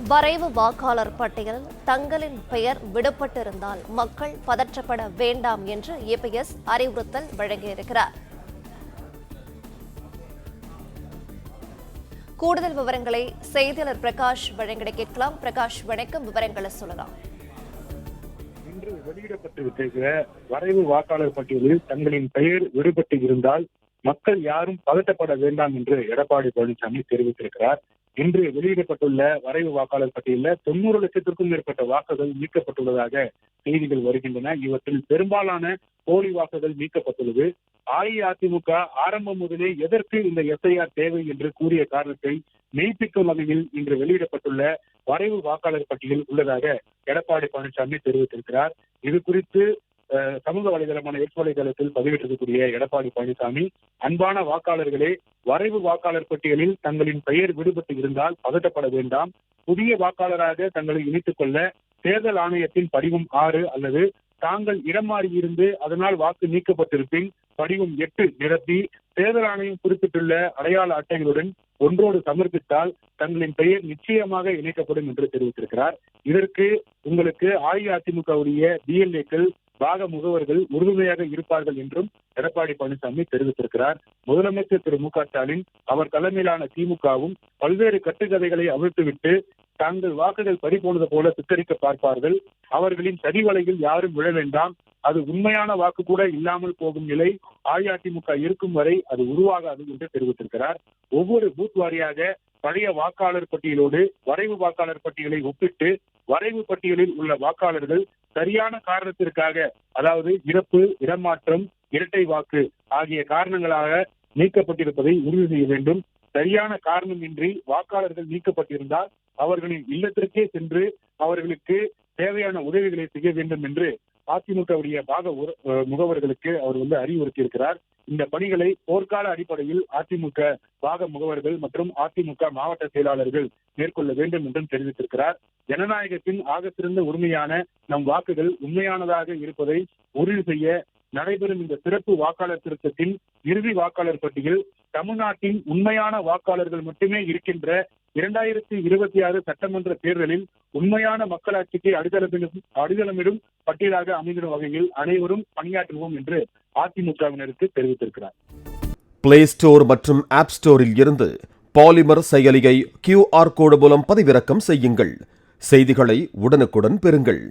வரைவு வாக்காளர் பட்டியல் தங்களின் பெயர் விடப்பட்டிருந்தால் மக்கள் பதற்றப்பட வேண்டாம் என்று இபிஎஸ் அறிவுறுத்தல் வழங்கியிருக்கிறார். கூடுதல் விவரங்களை செய்தியாளர் பிரகாஷ் வழங்கிட கேட்கலாம். பிரகாஷ், வணக்கம். விவரங்களை சொல்லலாம். இன்று வெளியிடப்பட்டிருக்கிற வரைவு வாக்காளர் பட்டியலில் தங்களின் பெயர் விடுபட்டு இருந்தால் மக்கள் யாரும் பதட்டப்பட வேண்டாம் என்று எடப்பாடி பழனிசாமி தெரிவித்திருக்கிறார். இன்று வெளியிடப்பட்டுள்ள வரைவு வாக்காளர் பட்டியலில் 90 லட்சத்திற்கும் மேற்பட்ட வாக்குகள் நீக்கப்பட்டுள்ளதாக செய்திகள் வருகின்றன. இவற்றில் பெரும்பாலான போலி வாக்குகள் நீக்கப்பட்டுள்ளது. அஇஅதிமுக ஆரம்பம் முதலே எதற்கு இந்த எஸ்ஐஆர் தேவை என்று கூறிய காரணத்தை மெய்ப்பிக்கும் வகையில் இன்று வெளியிடப்பட்டுள்ள வரைவு வாக்காளர் பட்டியல் உள்ளதாக எடப்பாடி பழனிசாமி தெரிவித்திருக்கிறார். இது குறித்து சமூக வலைதளமான எக்ஸ் வலைதளத்தில் பதிவிட்டிருக்கக்கூடிய எடப்பாடி பழனிசாமி, அன்பான வாக்காளர்களே, வரைவு வாக்காளர் பட்டியலில் தங்களின் பெயர் விடுபட்டு இருந்தால் பதட்டப்பட வேண்டாம். புதிய வாக்காளராக தங்களை இணைத்துக் கொள்ள தேர்தல் ஆணையத்தின் படிவம் 6 அல்லது தாங்கள் இடம் மாறியிருந்து அதனால் வாக்கு நீக்கப்பட்டிருப்பின் படிவம் 8 நிரப்பி தேர்தல் ஆணையம் குறிப்பிட்டுள்ள அடையாள அட்டைகளுடன் ஒன்றோடு சமர்ப்பித்தால் தங்களின் பெயர் நிச்சயமாக இணைக்கப்படும் என்று தெரிவித்திருக்கிறார். இதற்கு உங்களுக்கு அஇஅதிமுகவுடைய டிஎல்ஏக்கள் பாக முகவர்கள் உறுதுணையாக இருப்பார்கள் என்றும் எடப்பாடி பழனிசாமி தெரிவித்திருக்கிறார். முதலமைச்சர் திரு மு.க. ஸ்டாலின், அவர் தலைமையிலான திமுகவும் பல்வேறு கட்டுக்கதைகளை அவிழ்த்துவிட்டு தங்கள் வாக்குகள் பறிபோனது போல சித்தரிக்க பார்ப்பார்கள். அவர்களின் சதிவலையில் யாரும் விழ வேண்டாம். அது உண்மையான வாக்கு கூட இல்லாமல் போகும் நிலை அஇஅதிமுக இருக்கும் வரை அது உருவாகாது என்று தெரிவித்திருக்கிறார். ஒவ்வொரு பூத் வாரியாக பழைய வாக்காளர் பட்டியலோடு வரைவு வாக்காளர் பட்டியலை ஒப்பிட்டு வரைவு பட்டியலில் உள்ள வாக்காளர்கள் சரியான காரணத்திற்காக, அதாவது இறப்பு, இடமாற்றம், இரட்டை வாக்கு ஆகிய காரணங்களாக நீக்கப்பட்டிருப்பதை உறுதி செய்ய வேண்டும். சரியான காரணமின்றி வாக்காளர்கள் நீக்கப்பட்டிருந்தால் அவர்களின் இல்லத்திற்கே சென்று அவர்களுக்கு தேவையான உதவிகளை செய்ய வேண்டும் என்று அதிமுகவுடைய பாக முகவர்களுக்கு அவர் அறிவுறுத்தியிருக்கிறார். இந்த பணிகளை போர்க்கால அடிப்படையில் அதிமுக பாக முகவர்கள் மற்றும் அதிமுக மாவட்ட செயலாளர்கள் மேற்கொள்ள வேண்டும் என்றும் தெரிவித்திருக்கிறார். ஜனநாயகத்தின் ஆக சிறந்த உரிமையான நம் வாக்குகள் உண்மையானதாக இருப்பதை உறுதி செய்ய நடைபெறும் இந்த சிறப்பு வாக்காளர் திருத்தத்தின் இறுதி வாக்காளர் பட்டியல் தமிழ்நாட்டின் உண்மையான வாக்காளர்கள் மட்டுமே இருக்கின்ற 2026 சட்டமன்ற தேர்தலில் உண்மையான மக்களாட்சிக்கு அடித்தளமிடும் பட்டியலாக அமைந்திடும் வகையில் அனைவரும் பணியாற்றுவோம் என்று அதிமுகவினருக்கு தெரிவித்திருக்கிறார். பிளே ஸ்டோர் மற்றும் ஆப் ஸ்டோரில் இருந்து பாலிமர் செயலியை QR கோடு மூலம் பதிவிறக்கம் செய்யுங்கள். செய்திகளை உடனுக்குடன் பெறுங்கள்.